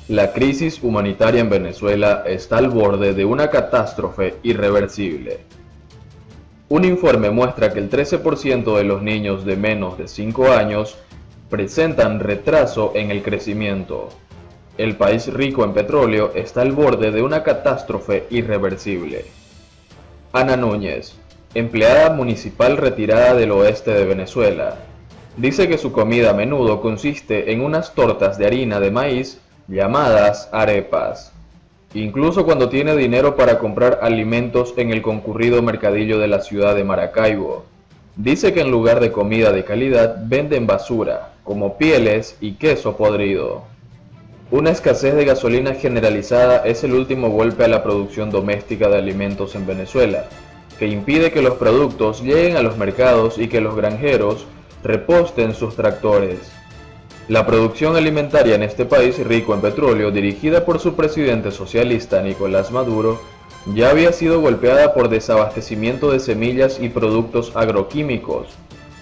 La crisis humanitaria en Venezuela está al borde de una catástrofe irreversible. Un informe muestra que el 13% de los niños de menos de 5 años presentan retraso en el crecimiento. El país rico en petróleo está al borde de una catástrofe irreversible. Ana Núñez, empleada municipal retirada del oeste de Venezuela, dice que su comida a menudo consiste en unas tortas de harina de maíz llamadas arepas. Incluso cuando tiene dinero para comprar alimentos en el concurrido mercadillo de la ciudad de Maracaibo, dice que en lugar de comida de calidad venden basura, como pieles y queso podrido. Una escasez de gasolina generalizada es el último golpe a la producción doméstica de alimentos en Venezuela, que impide que los productos lleguen a los mercados y que los granjeros reposten sus tractores. La producción alimentaria en este país rico en petróleo, dirigida por su presidente socialista Nicolás Maduro, ya había sido golpeada por desabastecimiento de semillas y productos agroquímicos,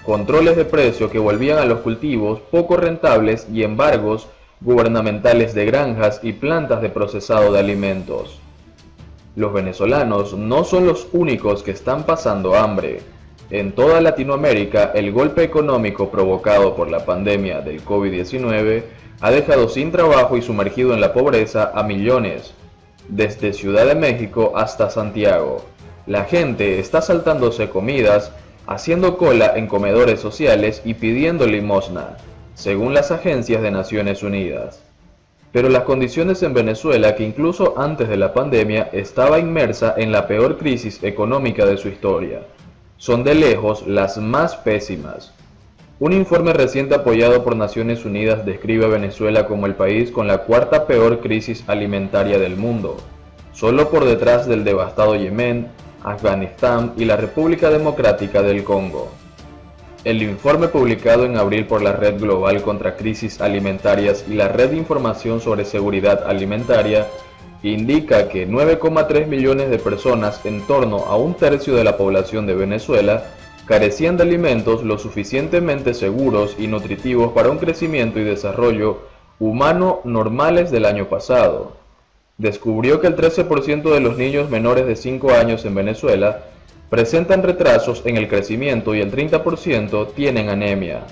controles de precio que volvían a los cultivos poco rentables y embargos gubernamentales de granjas y plantas de procesado de alimentos. Los venezolanos no son los únicos que están pasando hambre. En toda Latinoamérica, el golpe económico provocado por la pandemia del COVID-19 ha dejado sin trabajo y sumergido en la pobreza a millones. Desde Ciudad de México hasta Santiago, la gente está saltándose comidas, haciendo cola en comedores sociales y pidiendo limosna, según las agencias de Naciones Unidas. Pero las condiciones en Venezuela, que incluso antes de la pandemia estaba inmersa en la peor crisis económica de su historia, son de lejos las más pésimas. Un informe reciente apoyado por Naciones Unidas describe a Venezuela como el país con la cuarta peor crisis alimentaria del mundo, solo por detrás del devastado Yemen, Afganistán y la República Democrática del Congo. El informe publicado en abril por la Red Global contra Crisis Alimentarias y la Red de Información sobre Seguridad Alimentaria indica que 9,3 millones de personas, en torno a un tercio de la población de Venezuela, carecían de alimentos lo suficientemente seguros y nutritivos para un crecimiento y desarrollo humano normales del año pasado. Descubrió que el 13% de los niños menores de 5 años en Venezuela presentan retrasos en el crecimiento y el 30% tienen anemia.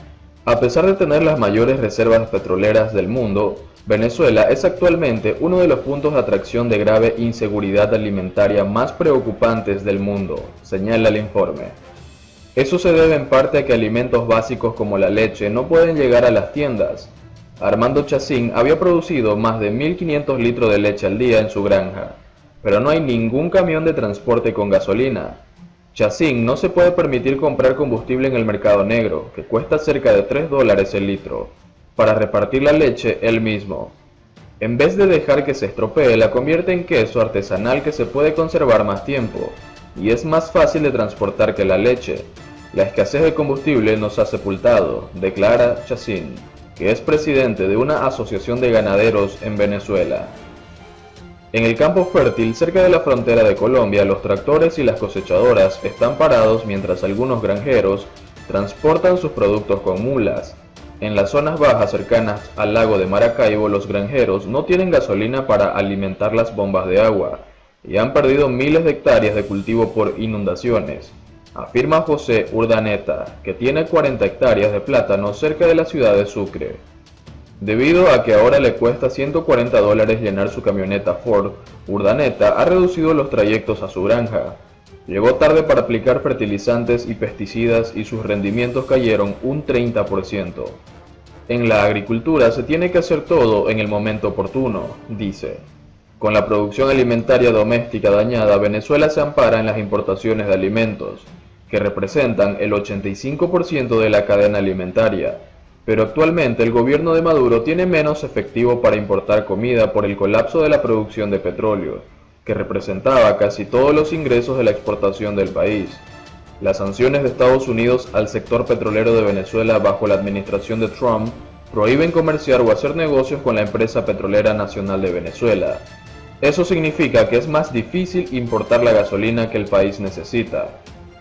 A pesar de tener las mayores reservas petroleras del mundo, Venezuela es actualmente uno de los puntos de atracción de grave inseguridad alimentaria más preocupantes del mundo, señala el informe. Eso se debe en parte a que alimentos básicos como la leche no pueden llegar a las tiendas. Armando Chacín había producido más de 1.500 litros de leche al día en su granja, pero no hay ningún camión de transporte con gasolina. Chacín no se puede permitir comprar combustible en el mercado negro, que cuesta cerca de $3 el litro, para repartir la leche él mismo. En vez de dejar que se estropee, la convierte en queso artesanal que se puede conservar más tiempo, y es más fácil de transportar que la leche. La escasez de combustible nos ha sepultado, declara Chacín, que es presidente de una asociación de ganaderos en Venezuela. En el campo fértil, cerca de la frontera de Colombia, los tractores y las cosechadoras están parados mientras algunos granjeros transportan sus productos con mulas. En las zonas bajas cercanas al lago de Maracaibo, los granjeros no tienen gasolina para alimentar las bombas de agua y han perdido miles de hectáreas de cultivo por inundaciones, afirma José Urdaneta, que tiene 40 hectáreas de plátano cerca de la ciudad de Sucre. Debido a que ahora le cuesta $140 llenar su camioneta Ford, Urdaneta ha reducido los trayectos a su granja. Llegó tarde para aplicar fertilizantes y pesticidas y sus rendimientos cayeron un 30%. En la agricultura se tiene que hacer todo en el momento oportuno, dice. Con la producción alimentaria doméstica dañada, Venezuela se ampara en las importaciones de alimentos, que representan el 85% de la cadena alimentaria. Pero actualmente el gobierno de Maduro tiene menos efectivo para importar comida por el colapso de la producción de petróleo, que representaba casi todos los ingresos de la exportación del país. Las sanciones de Estados Unidos al sector petrolero de Venezuela bajo la administración de Trump prohíben comerciar o hacer negocios con la empresa petrolera nacional de Venezuela. Eso significa que es más difícil importar la gasolina que el país necesita.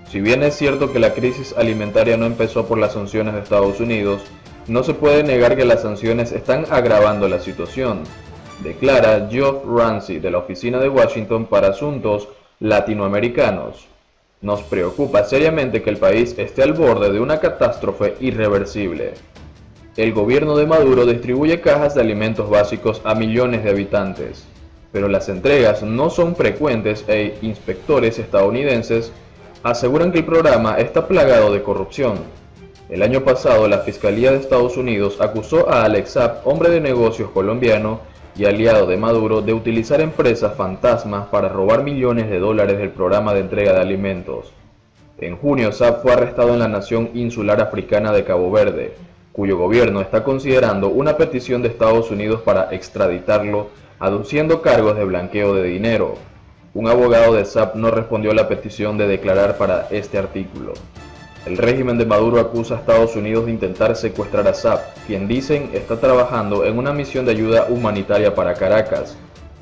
Si bien es cierto que la crisis alimentaria no empezó por las sanciones de Estados Unidos, no se puede negar que las sanciones están agravando la situación. declara Geoff Ramsey de la Oficina de Washington para Asuntos Latinoamericanos. Nos preocupa seriamente que el país esté al borde de una catástrofe irreversible. El gobierno de Maduro distribuye cajas de alimentos básicos a millones de habitantes, pero las entregas no son frecuentes e inspectores estadounidenses aseguran que el programa está plagado de corrupción. El año pasado, la Fiscalía de Estados Unidos acusó a Alex Saab, hombre de negocios colombiano y aliado de Maduro, de utilizar empresas fantasmas para robar millones de dólares del programa de entrega de alimentos. En junio, Saab fue arrestado en la nación insular africana de Cabo Verde, cuyo gobierno está considerando una petición de Estados Unidos para extraditarlo, aduciendo cargos de blanqueo de dinero. Un abogado de Saab no respondió a la petición de declarar para este artículo. El régimen de Maduro acusa a Estados Unidos de intentar secuestrar a Saab, quien dicen está trabajando en una misión de ayuda humanitaria para Caracas.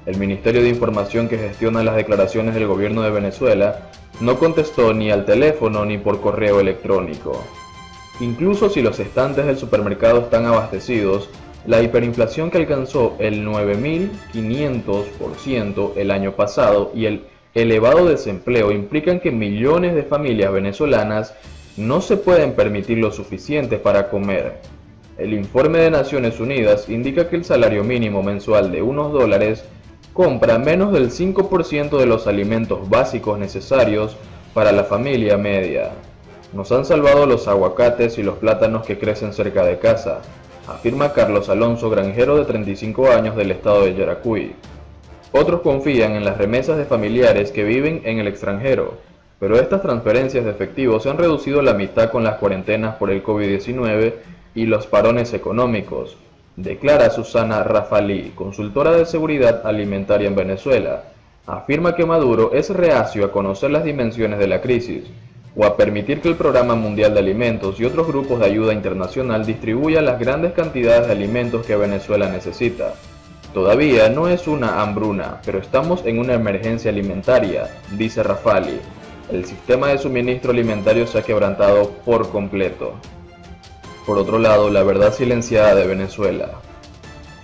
El Ministerio de Información que gestiona las declaraciones del gobierno de Venezuela no contestó ni al teléfono ni por correo electrónico. Incluso si los estantes del supermercado están abastecidos, la hiperinflación que alcanzó el 9.500% el año pasado y el elevado desempleo implican que millones de familias venezolanas no se pueden permitir lo suficiente para comer. El informe de Naciones Unidas indica que el salario mínimo mensual de unos $1 compra menos del 5% de los alimentos básicos necesarios para la familia media. Nos han salvado los aguacates y los plátanos que crecen cerca de casa, afirma Carlos Alonso, granjero de 35 años del estado de Yaracuy. Otros confían en las remesas de familiares que viven en el extranjero, pero estas transferencias de efectivo se han reducido a la mitad con las cuarentenas por el COVID-19 y los parones económicos, declara Susana Rafalí, consultora de seguridad alimentaria en Venezuela. Afirma que Maduro es reacio a conocer las dimensiones de la crisis o a permitir que el Programa Mundial de Alimentos y otros grupos de ayuda internacional distribuyan las grandes cantidades de alimentos que Venezuela necesita. Todavía no es una hambruna, pero estamos en una emergencia alimentaria, dice Rafali. El sistema de suministro alimentario se ha quebrantado por completo. Por otro lado, la verdad silenciada de Venezuela.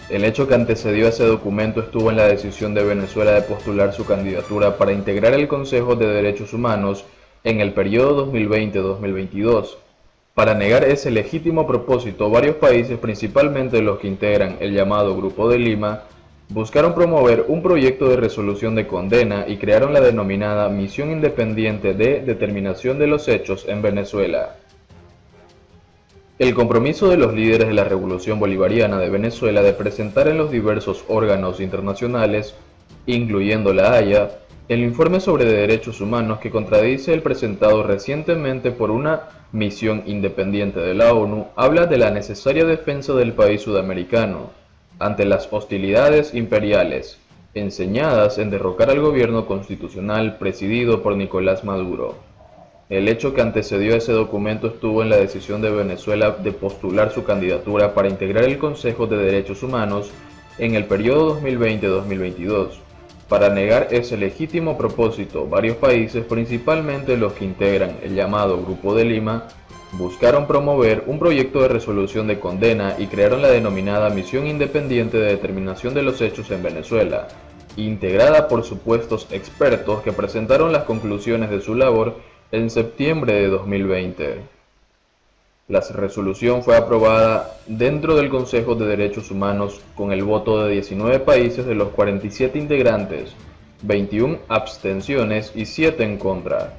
El hecho que antecedió a ese documento estuvo en la decisión de Venezuela de postular su candidatura para integrar el Consejo de Derechos Humanos en el periodo 2020-2022. Para negar ese legítimo propósito, varios países, principalmente los que integran el llamado Grupo de Lima, buscaron promover un proyecto de resolución de condena y crearon la denominada Misión Independiente de Determinación de los Hechos en Venezuela. El compromiso de los líderes de la Revolución Bolivariana de Venezuela de presentar en los diversos órganos internacionales, incluyendo la Haya, el informe sobre derechos humanos que contradice el presentado recientemente por una misión independiente de la ONU, habla de la necesaria defensa del país sudamericano ante las hostilidades imperiales, enseñadas en derrocar al gobierno constitucional presidido por Nicolás Maduro. El hecho que antecedió a ese documento estuvo en la decisión de Venezuela de postular su candidatura para integrar el Consejo de Derechos Humanos en el periodo 2020-2022. Para negar ese legítimo propósito, varios países, principalmente los que integran el llamado Grupo de Lima, buscaron promover un proyecto de resolución de condena y crearon la denominada Misión Independiente de Determinación de los Hechos en Venezuela, integrada por supuestos expertos que presentaron las conclusiones de su labor en septiembre de 2020. La resolución fue aprobada dentro del Consejo de Derechos Humanos con el voto de 19 países de los 47 integrantes, 21 abstenciones y 7 en contra.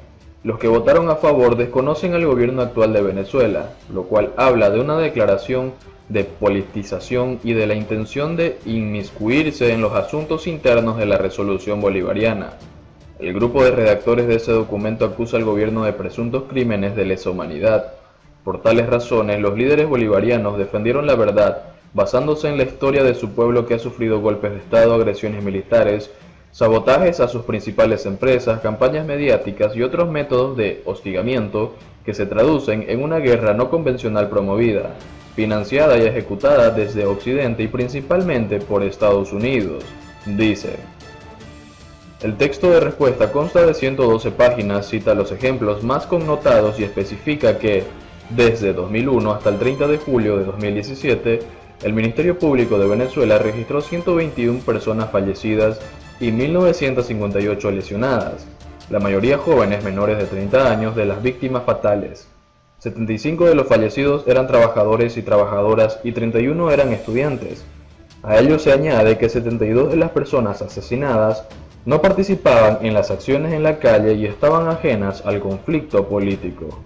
Los que votaron a favor desconocen al gobierno actual de Venezuela, lo cual habla de una declaración de politización y de la intención de inmiscuirse en los asuntos internos de la resolución bolivariana. El grupo de redactores de ese documento acusa al gobierno de presuntos crímenes de lesa humanidad. Por tales razones, los líderes bolivarianos defendieron la verdad, basándose en la historia de su pueblo que ha sufrido golpes de Estado, agresiones militares, sabotajes a sus principales empresas, campañas mediáticas y otros métodos de hostigamiento que se traducen en una guerra no convencional promovida, financiada y ejecutada desde Occidente y principalmente por Estados Unidos, dice. El texto de respuesta consta de 112 páginas, cita los ejemplos más connotados y especifica que, desde 2001 hasta el 30 de julio de 2017, El Ministerio Público de Venezuela registró 121 personas fallecidas y 1.958 lesionadas, la mayoría jóvenes menores de 30 años de las víctimas fatales. 75 de los fallecidos eran trabajadores y trabajadoras y 31 eran estudiantes. A ello se añade que 72 de las personas asesinadas no participaban en las acciones en la calle y estaban ajenas al conflicto político.